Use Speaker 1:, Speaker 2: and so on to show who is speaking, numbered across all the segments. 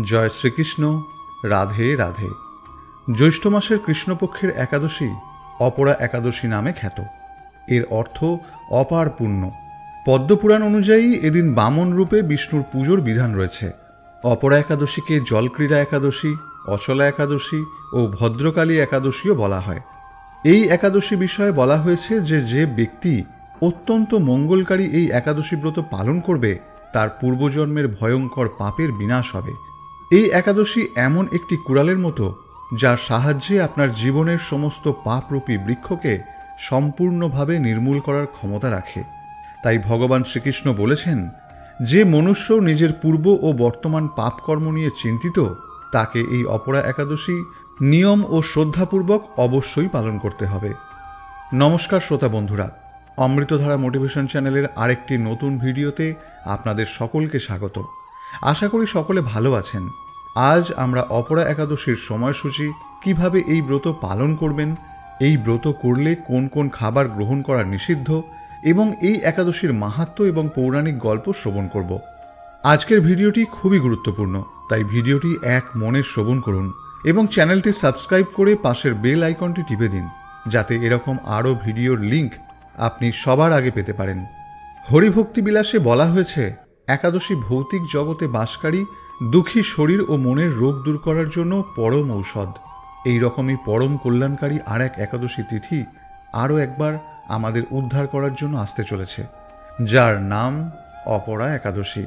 Speaker 1: জয় শ্রীকৃষ্ণ। রাধে রাধে। জ্যৈষ্ঠ মাসের কৃষ্ণপক্ষের একাদশী অপরা একাদশী নামে খ্যাত। এর অর্থ অপার পুণ্য। পদ্মপুরাণ অনুযায়ী এদিন বামন রূপে বিষ্ণুর পুজোর বিধান রয়েছে। অপরা একাদশীকে জলক্রীড়া একাদশী, অচলা একাদশী ও ভদ্রকালী একাদশীও বলা হয়। এই একাদশী বিষয়ে বলা হয়েছে যে ব্যক্তি অত্যন্ত মঙ্গলকারী এই একাদশী ব্রত পালন করবে তার পূর্বজন্মের ভয়ঙ্কর পাপের বিনাশ হবে। এই একাদশী এমন একটি কুড়ালের মতো যার সাহায্যে আপনার জীবনের সমস্ত পাপরূপী বৃক্ষকে সম্পূর্ণভাবে নির্মূল করার ক্ষমতা রাখে। তাই ভগবান শ্রীকৃষ্ণ বলেছেন, যে মনুষ্য নিজের পূর্ব ও বর্তমান পাপকর্ম নিয়ে চিন্তিত তাকে এই অপরা একাদশী নিয়ম ও শ্রদ্ধাপূর্বক অবশ্যই পালন করতে হবে। নমস্কার শ্রোতা বন্ধুরা, অমৃতধারা মোটিভেশন চ্যানেলের আরেকটি নতুন ভিডিওতে আপনাদের সকলকে স্বাগত। আশা করি সকলে ভালো আছেন। আজ আমরা অপরা একাদশীর সময়সূচি, কিভাবে এই ব্রত পালন করবেন, এই ব্রত করলে কোন কোন খাবার গ্রহণ করা নিষিদ্ধ এবং এই একাদশীর মাহাত্ম্য এবং পৌরাণিক গল্প শ্রবণ করব। আজকের ভিডিওটি খুবই গুরুত্বপূর্ণ, তাই ভিডিওটি এক মনে শ্রবণ করুন এবং চ্যানেলটি সাবস্ক্রাইব করে পাশের বেল আইকনটি টিপে দিন, যাতে এরকম আরও ভিডিওর লিঙ্ক আপনি সবার আগে পেতে পারেন। হরিভক্তি বিলাসে বলা হয়েছে, একাদশী ভৌতিক জগতে বাসকারী দুঃখী শরীর ও মনের রোগ দূর করার জন্য পরম ঔষধ। এই রকমই পরম কল্যাণকারী আর এক একাদশী তিথি আরও একবার আমাদের উদ্ধার করার জন্য আসতে চলেছে, যার নাম অপরা একাদশী।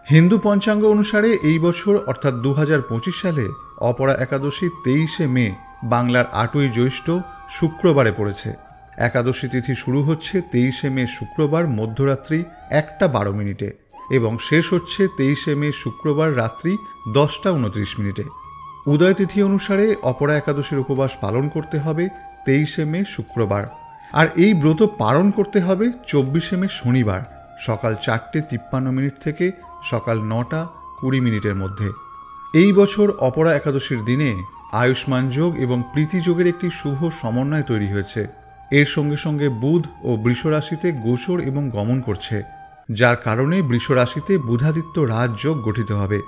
Speaker 1: হিন্দু পঞ্চাঙ্গ অনুসারে এই বছর অর্থাৎ 2025 সালে অপরা একাদশী 23শে মে বাংলার 8ই জ্যৈষ্ঠ শুক্রবারে পড়েছে। একাদশী তিথি শুরু হচ্ছে 23শে মে শুক্রবার মধ্যরাত্রি 1:12 এবং শেষ হচ্ছে 23শে মে শুক্রবার রাত্রি 10:29। উদয় তিথি অনুসারে অপরা একাদশীর উপবাস পালন করতে হবে 23শে মে শুক্রবার, আর এই ব্রত পালন করতে হবে 24শে মে শনিবার সকাল 4:53 থেকে সকাল 9:20 মধ্যে। এই বছর অপরা একাদশীর দিনে আয়ুষ্মান যোগ এবং প্রীতি যোগের একটি শুভ সমন্বয় তৈরি হয়েছে। এর সঙ্গে সঙ্গে বুধ ও বৃষ রাশিতে গোচর এবং গমন করছে, যার কারণে বৃষ রাশিতে বুধাদিত্য রাজযোগ গঠিত হবে।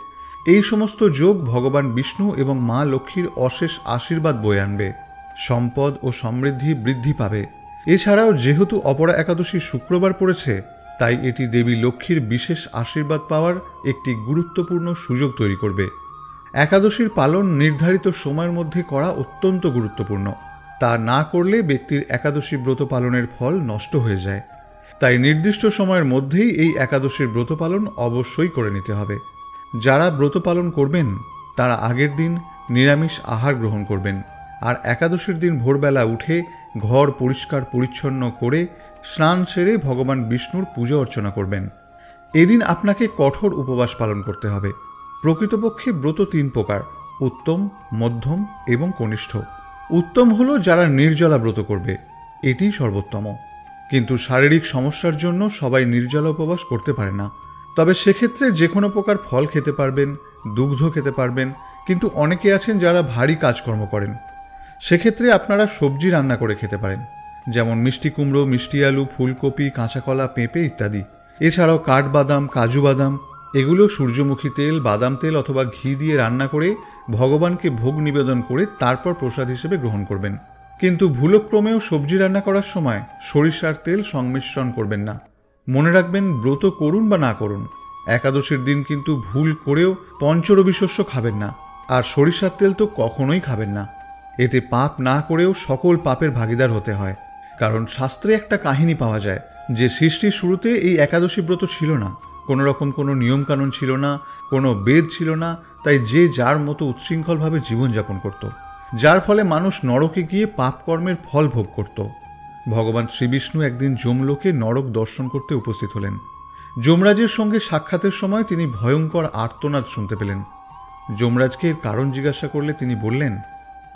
Speaker 1: এই সমস্ত যোগ ভগবান বিষ্ণু এবং মা লক্ষ্মীর অশেষ আশীর্বাদ বয়ে আনবে। সম্পদ ও সমৃদ্ধি বৃদ্ধি পাবে। এছাড়াও যেহেতু অপরা একাদশী শুক্রবার পড়েছে, তাই এটি দেবী লক্ষ্মীর বিশেষ আশীর্বাদ পাওয়ার একটি গুরুত্বপূর্ণ সুযোগ তৈরি করবে। একাদশীর পালন নির্ধারিত সময়ের মধ্যে করা অত্যন্ত গুরুত্বপূর্ণ। তা না করলে ব্যক্তির একাদশী ব্রত পালনের ফল নষ্ট হয়ে যায়। তাই নির্দিষ্ট সময়ের মধ্যেই এই একাদশীর ব্রত পালন অবশ্যই করে নিতে হবে। যারা ব্রত পালন করবেন তারা আগের দিন নিরামিষ আহার গ্রহণ করবেন, আর একাদশীর দিন ভোরবেলা উঠে ঘর পরিষ্কার পরিচ্ছন্ন করে স্নান সেরে ভগবান বিষ্ণুর পূজা অর্চনা করবেন। এদিন আপনাকে কঠোর উপবাস পালন করতে হবে। প্রকৃতপক্ষে ব্রত 3 প্রকার: উত্তম, মধ্যম এবং কনিষ্ঠ। উত্তম হলো যারা নির্জলা ব্রত করবে, এটিই সর্বোত্তম। কিন্তু শারীরিক সমস্যার জন্য সবাই নির্জলা উপবাস করতে পারে না। তবে সেক্ষেত্রে যে কোনো প্রকার ফল খেতে পারবেন, দুগ্ধ খেতে পারবেন। কিন্তু অনেকে আছেন যারা ভারী কাজকর্ম করেন, সেক্ষেত্রে আপনারা সবজি রান্না করে খেতে পারেন, যেমন মিষ্টি কুমড়ো, মিষ্টি আলু, ফুলকপি, কাঁচা কলা, পেঁপে ইত্যাদি। এছাড়াও কাঠবাদাম, কাজু বাদাম এগুলো সূর্যমুখী তেল, বাদাম তেল অথবা ঘি দিয়ে রান্না করে ভগবানকে ভোগ নিবেদন করে তারপর প্রসাদ হিসেবে গ্রহণ করবেন। কিন্তু ভুলক্রমেও সবজি রান্না করার সময় সরিষার তেল সংমিশ্রণ করবেন না। মনে রাখবেন, ব্রত করুন বা না করুন, একাদশীর দিন কিন্তু ভুল করেও পঞ্চরবি শস্য খাবেন না, আর সরিষার তেল তো কখনোই খাবেন না। এতে পাপ না করেও সকল পাপের ভাগিদার হতে হয়। কারণ শাস্ত্রে একটা কাহিনী পাওয়া যায় যে সৃষ্টির শুরুতে এই একাদশী ব্রত ছিল না, কোনো রকম কোনো নিয়মকানুন ছিল না, কোনো বেদ ছিল না। তাই যে যার মতো উচ্ছৃঙ্খলভাবে জীবনযাপন করত, যার ফলে মানুষ নরকে গিয়ে পাপকর্মের ফল ভোগ করত। ভগবান শ্রীবিষ্ণু একদিন যমলোকে নরক দর্শন করতে উপস্থিত হলেন। যমরাজের সঙ্গে সাক্ষাতের সময় তিনি ভয়ঙ্কর আর্তনাদ শুনতে পেলেন। যমরাজকে এর কারণ জিজ্ঞাসা করলে তিনি বললেন,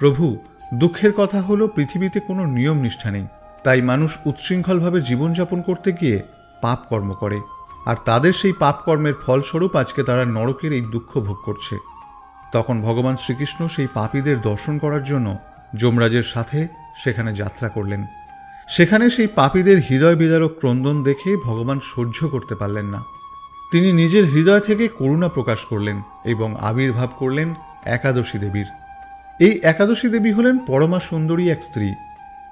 Speaker 1: প্রভু, দুঃখের কথা হলো পৃথিবীতে কোনো নিয়ম নিষ্ঠা নেই, তাই মানুষ উচ্ছৃঙ্খলভাবে জীবনযাপন করতে গিয়ে পাপ কর্ম করে, আর তাদের সেই পাপকর্মের ফলস্বরূপ আজকে তারা নরকের এই দুঃখ ভোগ করছে। তখন ভগবান শ্রীকৃষ্ণ সেই পাপীদের দর্শন করার জন্য যমরাজের সাথে সেখানে যাত্রা করলেন। সেখানে সেই পাপীদের হৃদয় বিদারক ক্রন্দন দেখে ভগবান সহ্য করতে পারলেন না। তিনি নিজের হৃদয় থেকে করুণা প্রকাশ করলেন এবং আবির্ভাব করলেন একাদশী দেবীর। এই একাদশী দেবী হলেন পরমা সুন্দরী এক স্ত্রী।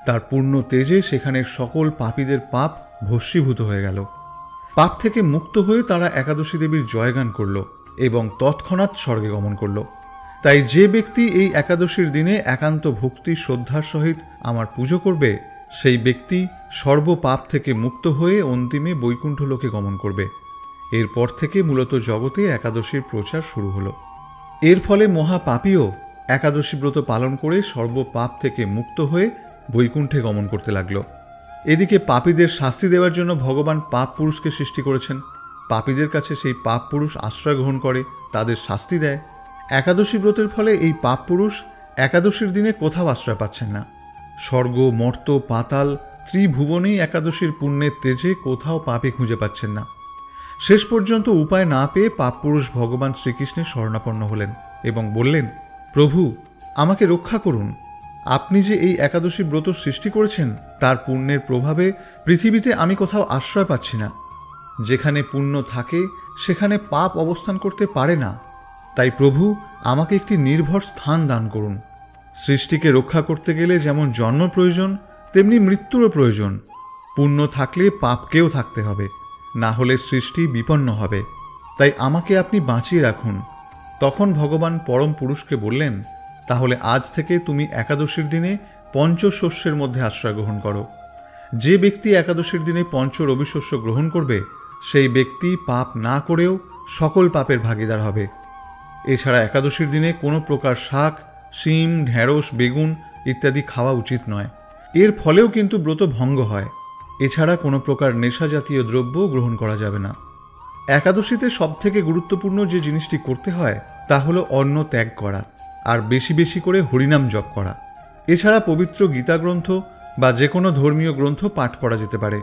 Speaker 1: তার পূর্ণ তেজে সেখানের সকল পাপীদের পাপ ভস্মীভূত হয়ে গেল। পাপ থেকে মুক্ত হয়ে তারা একাদশী দেবীর জয়গান করল এবং তৎক্ষণাৎ স্বর্গে গমন করল। তাই যে ব্যক্তি এই একাদশীর দিনে একান্ত ভক্তি শ্রদ্ধার সহিত আমার পুজো করবে, সেই ব্যক্তি সর্বপাপ থেকে মুক্ত হয়ে অন্তিমে বৈকুণ্ঠ লোকে গমন করবে। এরপর থেকে মূলত জগতে একাদশীর প্রচার শুরু হলো। এর ফলে মহাপাপীও একাদশী ব্রত পালন করে সর্বপাপ থেকে মুক্ত হয়ে বৈকুণ্ঠে গমন করতে লাগল। এদিকে পাপীদের শাস্তি দেওয়ার জন্য ভগবান পাপ পুরুষকে সৃষ্টি করেছেন। পাপীদের কাছে সেই পাপ পুরুষ আশ্রয় গ্রহণ করে, তাদের শাস্তি দেয়। একাদশী ব্রতের ফলে এই পাপ পুরুষ একাদশীর দিনে কোথাও আশ্রয় পাচ্ছেন না। স্বর্গ, মর্ত, পাতাল ত্রিভুবনেই একাদশীর পুণ্যের তেজে কোথাও পাপী খুঁজে পাচ্ছেন না। শেষ পর্যন্ত উপায় না পেয়ে পাপ পুরুষ ভগবান শ্রীকৃষ্ণের শরণাপন্ন হলেন এবং বললেন, প্রভু, আমাকে রক্ষা করুন। আপনি যে এই একাদশী ব্রত সৃষ্টি করেছেন, তার পুণ্যের প্রভাবে পৃথিবীতে আমি কোথাও আশ্রয় পাচ্ছি না। যেখানে পুণ্য থাকে সেখানে পাপ অবস্থান করতে পারে না। তাই প্রভু, আমাকে একটি নির্ভর স্থান দান করুন। সৃষ্টিকে রক্ষা করতে গেলে যেমন জন্ম প্রয়োজন, তেমনি মৃত্যুরও প্রয়োজন। পুণ্য থাকলে পাপকেও থাকতে হবে, না হলে সৃষ্টি বিপন্ন হবে। তাই আমাকে আপনি বাঁচিয়ে রাখুন। তখন ভগবান পরম পুরুষকে বললেন, তাহলে আজ থেকে তুমি একাদশীর দিনে পঞ্চশস্যের মধ্যে আশ্রয় গ্রহণ করো। যে ব্যক্তি একাদশীর দিনে পঞ্চ রবিশস্য গ্রহণ করবে, সেই ব্যক্তি পাপ না করেও সকল পাপের ভাগীদার হবে। এছাড়া একাদশীর দিনে কোনো প্রকার শাক, শিম, ঢেঁড়স, বেগুন ইত্যাদি খাওয়া উচিত নয়। এর ফলেও কিন্তু ব্রত ভঙ্গ হয়। এছাড়া কোনো প্রকার নেশা জাতীয় দ্রব্য গ্রহণ করা যাবে না। একাদশীতে সবথেকে গুরুত্বপূর্ণ যে জিনিসটি করতে হয় তা হলো অন্ন ত্যাগ করা আর বেশি বেশি করে হরিনাম জপ করা। এছাড়া পবিত্র গীতা গ্রন্থ বা যে কোনো ধর্মীয় গ্রন্থ পাঠ করা যেতে পারে।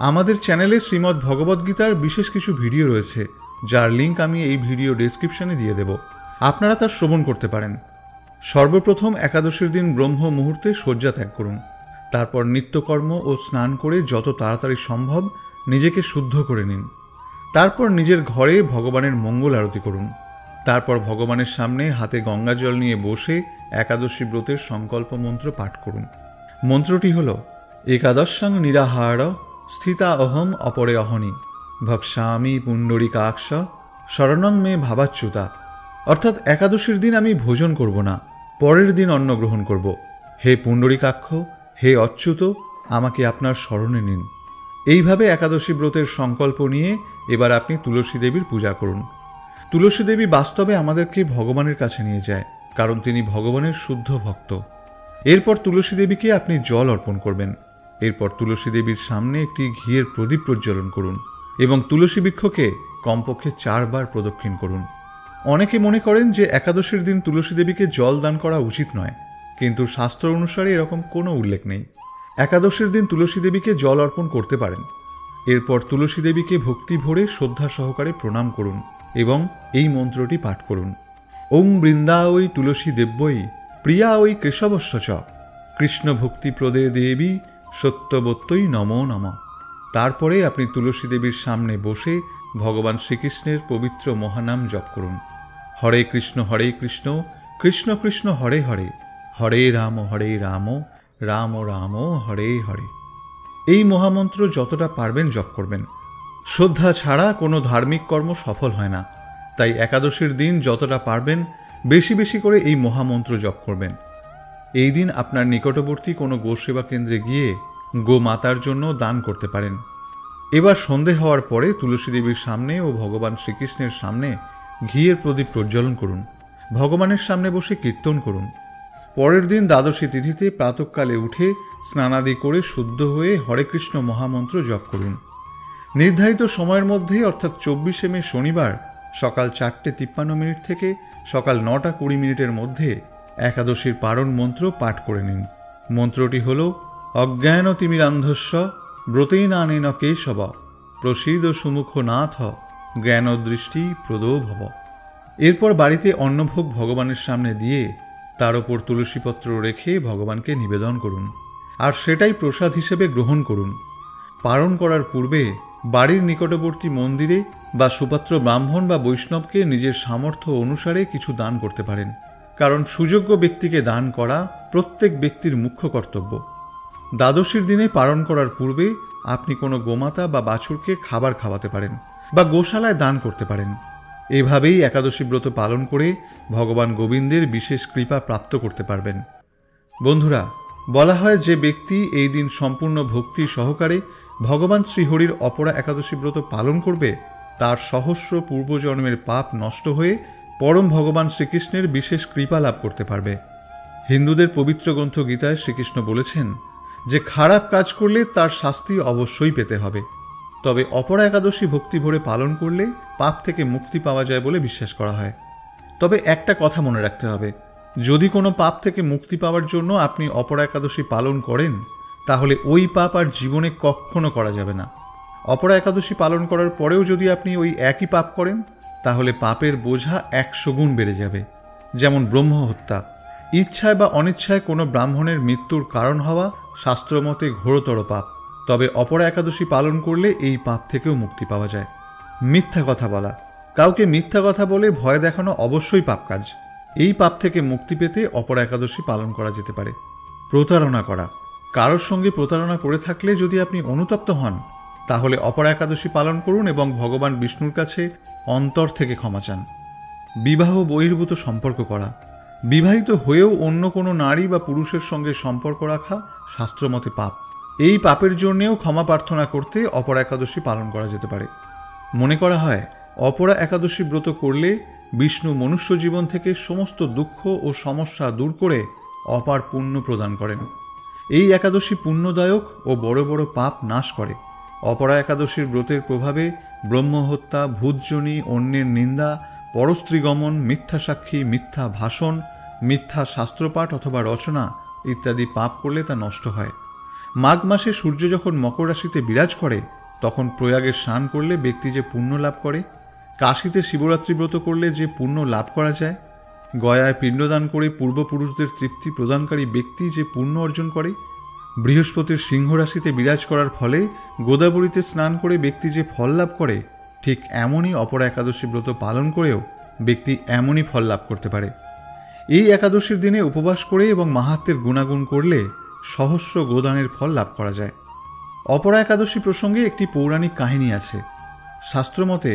Speaker 1: আমাদের চ্যানেলে শ্রীমদ্ ভগবদ্গীতার বিশেষ কিছু ভিডিও রয়েছে, যার লিঙ্ক আমি এই ভিডিও ডেসক্রিপশনে দিয়ে দেব। আপনারা তা শ্রবণ করতে পারেন। সর্বপ্রথম একাদশীর দিন ব্রহ্ম মুহূর্তে শয্যা ত্যাগ করুন। তারপর নিত্যকর্ম ও স্নান করে যত তাড়াতাড়ি সম্ভব নিজেকে শুদ্ধ করে নিন। তারপর নিজের ঘরে ভগবানের মঙ্গল আরতি করুন। তারপর ভগবানের সামনে হাতে গঙ্গা জল নিয়ে বসে একাদশী ব্রতের সংকল্প মন্ত্র পাঠ করুন। মন্ত্রটি হল, একাদশাং নিরাহার স্থিতা অহম অপরে অহনি ভক্সামি পুণ্ডরীকাক্ষ শরণং মে ভাবাচ্যুতা। অর্থাৎ একাদশীর দিন আমি ভোজন করব না, পরের দিন অন্ন গ্রহণ করব। হে পুণ্ডরীকাক্ষ, হে অচ্যুত, আমাকে আপনার শরণে নিন। এইভাবে একাদশী ব্রতের সংকল্প নিয়ে এবার আপনি তুলসী দেবীর পূজা করুন। তুলসী দেবী বাস্তবে আমাদেরকে ভগবানের কাছে নিয়ে যায়, কারণ তিনি ভগবানের শুদ্ধ ভক্ত। এরপর তুলসী দেবীকে আপনি জল অর্পণ করবেন। এরপর তুলসী দেবীর সামনে একটি ঘিয়ের প্রদীপ প্রজ্বলন করুন এবং তুলসী বৃক্ষকে কমপক্ষে 4 বার প্রদক্ষিণ করুন। অনেকে মনে করেন যে একাদশীর দিন তুলসী দেবীকে জল দান করা উচিত নয়, কিন্তু শাস্ত্র অনুসারে এরকম কোনো উল্লেখ নেই। একাদশীর দিন তুলসী দেবীকে জল অর্পণ করতে পারেন। এরপর তুলসী দেবীকে ভক্তি ভরে শ্রদ্ধা সহকারে প্রণাম করুন এবং এই মন্ত্রটি পাঠ করুন, ওং বৃন্দাওই তুলসী দেব্যই প্রিয়া ওই কেশবস্য চ কৃষ্ণ ভক্তি প্রদে দেবী সত্যবত্যই নমো নমঃ। তারপরে আপনি তুলসী দেবীর সামনে বসে ভগবান শ্রীকৃষ্ণের পবিত্র মহানাম জপ করুন, হরে কৃষ্ণ কৃষ্ণ কৃষ্ণ হরে হরে, হরে রাম রাম রাম হরে হরে। এই মহামন্ত্র যতটা পারবেন জপ করবেন। শ্রদ্ধা ছাড়া কোনো ধার্মিক কর্ম সফল হয় না। তাই একাদশীর দিন যতটা পারবেন বেশি বেশি করে এই মহামন্ত্র জপ করবেন। এই দিন আপনার নিকটবর্তী কোনো গোসেবা কেন্দ্রে গিয়ে গোমাতার জন্য দান করতে পারেন। এবার সন্ধে হওয়ার পরে তুলসী দেবীর সামনে ও ভগবান শ্রীকৃষ্ণের সামনে ঘিয়ের প্রদীপ প্রজ্বলন করুন। ভগবানের সামনে বসে কীর্তন করুন। পরের দিন দ্বাদশী তিথিতে প্রাতঃকালে উঠে স্নানাদি করে শুদ্ধ হয়ে হরে কৃষ্ণ মহামন্ত্র জপ করুন। নির্ধারিত সময়ের মধ্যে অর্থাৎ 24শে মে শনিবার সকাল 4:53 থেকে সকাল 9:20 মধ্যে একাদশীর পারণ মন্ত্র পাঠ করে নিন। মন্ত্রটি হল, অজ্ঞান তিমিরান্ধস্য ব্রতেনানেন কেশব প্রসীদ সুমুখ নাথ জ্ঞানদৃষ্টি প্রদো ভব। এরপর বাড়িতে অন্নভোগ ভগবানের সামনে দিয়ে তার ওপর তুলসীপত্র রেখে ভগবানকে নিবেদন করুন আর সেটাই প্রসাদ হিসেবে গ্রহণ করুন। পারণ করার পূর্বে বাড়ির নিকটবর্তী মন্দিরে বা সুপাত্র ব্রাহ্মণ বা বৈষ্ণবকে নিজের সামর্থ্য অনুসারে কিছু দান করতে পারেন, কারণ সুযোগ্য ব্যক্তিকে দান করা প্রত্যেক ব্যক্তির মুখ্য কর্তব্য। দ্বাদশীর দিনে পালন করার পূর্বে আপনি কোনো গোমাতা বা বাছুরকে খাবার খাওয়াতে পারেন বা গোশালায় দান করতে পারেন। এভাবেই একাদশী ব্রত পালন করে ভগবান গোবিন্দের বিশেষ কৃপা প্রাপ্ত করতে পারবেন। বন্ধুরা, বলা হয় যে ব্যক্তি এই দিন সম্পূর্ণ ভক্তি সহকারে ভগবান শ্রীহরির অপরা একাদশী ব্রত পালন করবে, তার সহস্র পূর্বজন্মের পাপ নষ্ট হয়ে পরম ভগবান শ্রীকৃষ্ণের বিশেষ কৃপা লাভ করতে পারবে। হিন্দুদের পবিত্র গ্রন্থ গীতায় শ্রীকৃষ্ণ বলেছেন যে খারাপ কাজ করলে তার শাস্তি অবশ্যই পেতে হবে, তবে অপরা একাদশী ভক্তি ভরে পালন করলে পাপ থেকে মুক্তি পাওয়া যায় বলে বিশ্বাস করা হয়। তবে একটা কথা মনে রাখতে হবে, যদি কোনো পাপ থেকে মুক্তি পাওয়ার জন্য আপনি অপরা একাদশী পালন করেন, তাহলে ওই পাপ আর জীবনে কখনো করা যাবে না। অপরা একাদশী পালন করার পরেও যদি আপনি ওই একই পাপ করেন, তাহলে পাপের বোঝা 100 গুণ বেড়ে যাবে। যেমন ব্রহ্ম হত্যা, ইচ্ছায় বা অনিচ্ছায় কোনো ব্রাহ্মণের মৃত্যুর কারণ হওয়া শাস্ত্রমতে ঘোরতর পাপ, তবে অপরা একাদশী পালন করলে এই পাপ থেকেও মুক্তি পাওয়া যায়। মিথ্যা কথা বলা, কাউকে মিথ্যা কথা বলে ভয় দেখানো অবশ্যই পাপ কাজ। এই পাপ থেকে মুক্তি পেতে অপরা একাদশী পালন করা যেতে পারে। প্রতারণা করা, কারোর সঙ্গে প্রতারণা করে থাকলে যদি আপনি অনুতপ্ত হন, তাহলে অপরা একাদশী পালন করুন এবং ভগবান বিষ্ণুর কাছে অন্তর থেকে ক্ষমা চান। বিবাহ বহির্ভূত সম্পর্ক করা, বিবাহিত হয়েও অন্য কোনো নারী বা পুরুষের সঙ্গে সম্পর্ক রাখা শাস্ত্রমতে পাপ। এই পাপের জন্যেও ক্ষমা প্রার্থনা করতে অপরা একাদশী পালন করা যেতে পারে। মনে করা হয় অপরা একাদশী ব্রত করলে বিষ্ণু মনুষ্য জীবন থেকে সমস্ত দুঃখ ও সমস্যা দূর করে অপার পুণ্য প্রদান করেন। এই একাদশী পুণ্যদায়ক ও বড় বড় পাপ নাশ করে। অপরা একাদশীর ব্রতের প্রভাবে ব্রহ্মহত্যা, ভূতজনি, অন্যের নিন্দা, পরস্ত্রীগমন, মিথ্যা সাক্ষী, মিথ্যা ভাষণ, মিথ্যা শাস্ত্রপাঠ অথবা রচনা ইত্যাদি পাপ করলে তা নষ্ট হয়। মাঘ মাসে সূর্য যখন মকর রাশিতে বিরাজ করে, তখন প্রয়াগে স্নান করলে ব্যক্তি যে পুণ্য লাভ করে, কাশীতে শিবরাত্রি ব্রত করলে যে পুণ্য লাভ করা যায়, গয়ায় পিণ্ডদান করে পূর্বপুরুষদের তৃপ্তি প্রদানকারী ব্যক্তি যে পুণ্য অর্জন করে, বৃহস্পতির সিংহ রাশিতে বিরাজ করার ফলে গোদাবরীতে স্নান করে ব্যক্তি যে ফল লাভ করে, ঠিক এমনই অপরা একাদশী ব্রত পালন করেও ব্যক্তি এমনই ফল লাভ করতে পারে। এই একাদশীর দিনে উপবাস করে এবং মাহাত্ম্যের গুণাগুণ করলে সহস্র গোদানের ফল লাভ করা যায়। অপরা একাদশী প্রসঙ্গে একটি পৌরাণিক কাহিনী আছে। শাস্ত্রমতে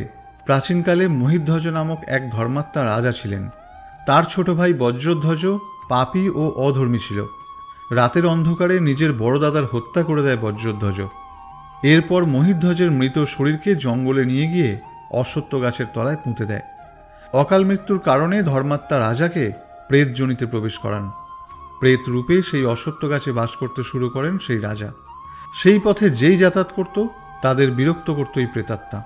Speaker 1: প্রাচীনকালে মহিধ্বজ নামক এক ধর্মাত্মা রাজা ছিলেন। তার ছোট ভাই বজ্রধ্বজ পাপী ও অধর্মী ছিল। রাতের অন্ধকারে নিজের বড় দাদার হত্যা করে দেয় বজ্রধ্বজ। এরপর মহিধ্বজের মৃত শরীরকে জঙ্গলে নিয়ে গিয়ে অশ্বত্থ গাছের তলায় পুঁতে দেয়। অকাল মৃত্যুর কারণে ধর্মাত্মা রাজাকে প্রেতজনিতে প্রবেশ করান। প্রেত রূপে সেই অশ্বত্থ গাছে বাস করতে শুরু করেন সেই রাজা। সেই পথে যেই যাতায়াত করত তাদের বিরক্ত করত এই প্রেতাত্মা।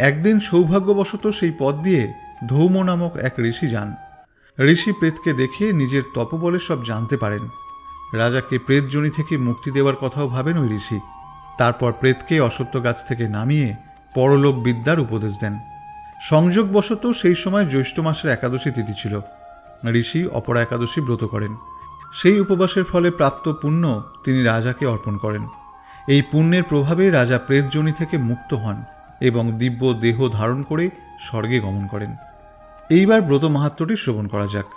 Speaker 1: একদিন সৌভাগ্যবশত সেই পথ দিয়ে ধৌম নামক এক ঋষি যান। ঋষি প্রেতকে দেখে নিজের তপবলে সব জানতে পারেন। রাজাকে প্রেতজনি থেকে মুক্তি দেওয়ার কথাও ভাবেন ওই ঋষি। তারপর প্রেতকে অশ্বত্থ গাছ থেকে নামিয়ে পরলোক বিদ্যার উপদেশ দেন। সংযোগবশত সেই সময় জ্যৈষ্ঠ মাসের একাদশী তিথি ছিল। ঋষি অপরা একাদশী ব্রত করেন। সেই উপবাসের ফলে প্রাপ্ত পুণ্য তিনি রাজাকে অর্পণ করেন। এই পুণ্যের প্রভাবে রাজা প্রেতজনি থেকে মুক্ত হন এবং দিব্য দেহ ধারণ করে স্বর্গে গমন করেন। এইবার ব্রত মাহাত্ম্যটি শ্রবণ করা যাক।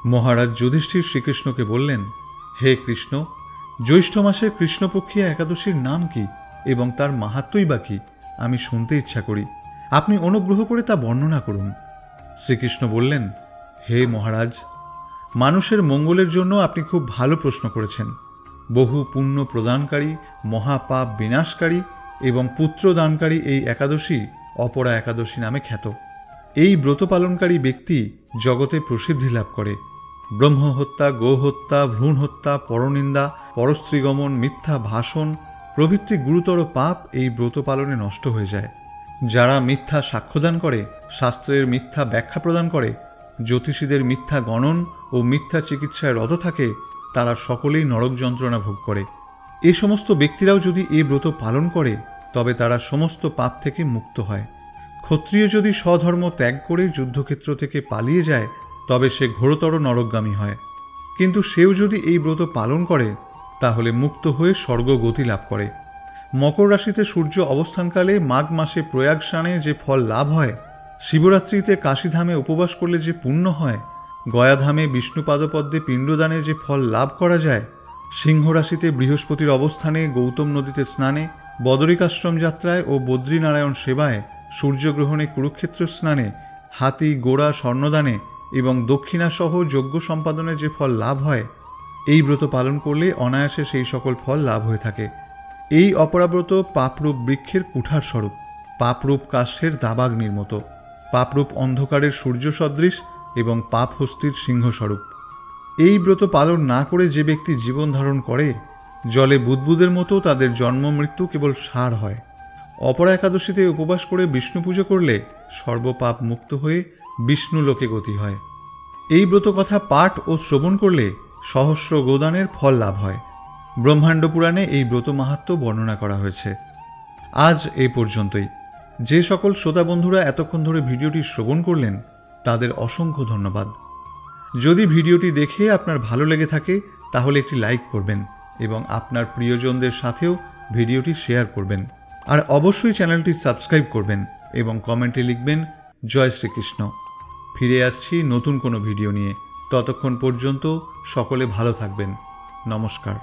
Speaker 1: মহারাজ যুধিষ্ঠির শ্রীকৃষ্ণকে বললেন, হে কৃষ্ণ, জ্যৈষ্ঠ মাসের কৃষ্ণপক্ষিয়া একাদশীর নাম কি এবং তার মাহাত্ম্যই বা কি? আমি শুনতে ইচ্ছা করি। আপনি অনুগ্রহ করে তা বর্ণনা করুন। শ্রীকৃষ্ণ বললেন, হে মহারাজ, মানুষের মঙ্গলের জন্য আপনি খুব ভালো প্রশ্ন করেছেন। বহু পুণ্য প্রদানকারী, মহাপাপ বিনাশকারী এবং পুত্রদানকারী এই একাদশী অপরা একাদশী নামে খ্যাত। এই ব্রত পালনকারী ব্যক্তি জগতে প্রসিদ্ধি লাভ করে। ব্রহ্মহত্যা, গোহত্যা, ভ্রূণ হত্যা, পরনিন্দা, পরস্ত্রীগমন, মিথ্যা ভাষণ প্রভৃতি গুরুতর পাপ এই ব্রত পালনে নষ্ট হয়ে যায়। যারা মিথ্যা সাক্ষ্যদান করে, শাস্ত্রের মিথ্যা ব্যাখ্যা প্রদান করে, জ্যোতিষীদের মিথ্যা গণন ও মিথ্যা চিকিৎসায় রত থাকে, তারা সকলেই নরক যন্ত্রণা ভোগ করে। এ সমস্ত ব্যক্তিরাও যদি এই ব্রত পালন করে, তবে তারা সমস্ত পাপ থেকে মুক্ত হয়। ক্ষত্রিয় যদি স্বধর্ম ত্যাগ করে যুদ্ধক্ষেত্র থেকে পালিয়ে যায়, তবে সে ঘোরতর নরকগামী হয়। কিন্তু সেও যদি এই ব্রত পালন করে, তাহলে মুক্ত হয়ে স্বর্গগতি লাভ করে। মকর রাশিতে সূর্য অবস্থানকালে মাঘ মাসে প্রয়াগ স্নানে যে ফল লাভ হয়, শিবরাত্রিতে কাশীধামে উপবাস করলে যে পুণ্য হয়, গয়াধামে বিষ্ণু পাদপদ্মে পিণ্ডদানে যে ফল লাভ করা যায়, সিংহ রাশিতে বৃহস্পতির অবস্থানে গৌতম নদীতে স্নানে, বদরিকাশ্রম যাত্রায় ও বদ্রীনারায়ণ সেবায়, সূর্যগ্রহণে কুরুক্ষেত্র স্নানে, হাতি গোড়া স্বর্ণদানে এবং দক্ষিণাসহ যজ্ঞ সম্পাদনের যে ফল লাভ হয়, এই ব্রত পালন করলে অনায়াসে সেই সকল ফল লাভ হয়ে থাকে। এই অপরাব্রত পাপরূপ বৃক্ষের কুঠার স্বরূপ, পাপরূপ কাষ্ঠের দাবাগ্নির মতো, পাপরূপ অন্ধকারের সূর্য সদৃশ এবং পাপ হস্তির সিংহস্বরূপ। এই ব্রত পালন না করে যে ব্যক্তি জীবন ধারণ করে, জলে বুদবুদের মতো তাদের জন্ম মৃত্যু কেবল সার হয়। অপরা একাদশীতে উপবাস করে বিষ্ণু পুজো করলে সর্বপাপ মুক্ত হয়ে বিষ্ণু লোকে গতি হয়। এই ব্রত কথা পাঠ ও শ্রবণ করলে সহস্র গোদানের ফল লাভ হয়। ব্রহ্মাণ্ড পুরাণে এই ব্রত মাহাত্ম্য বর্ণনা করা হয়েছে। আজ এই পর্যন্তই। যে সকল শ্রোতা বন্ধুরা এতক্ষণ ধরে ভিডিওটি শ্রবণ করলেন, তাদের অসংখ্য ধন্যবাদ। যদি ভিডিওটি দেখে আপনার ভালো লেগে থাকে তাহলে একটি লাইক করবেন এবং আপনার প্রিয়জনদের সাথেও ভিডিওটি শেয়ার করবেন। আর অবশ্যই চ্যানেলটি সাবস্ক্রাইব করবেন এবং কমেন্টে লিখবেন জয় শ্রীকৃষ্ণ। ফিরে আসছি নতুন কোনো ভিডিও নিয়ে। ততক্ষণ পর্যন্ত সকলে ভালো থাকবেন। নমস্কার।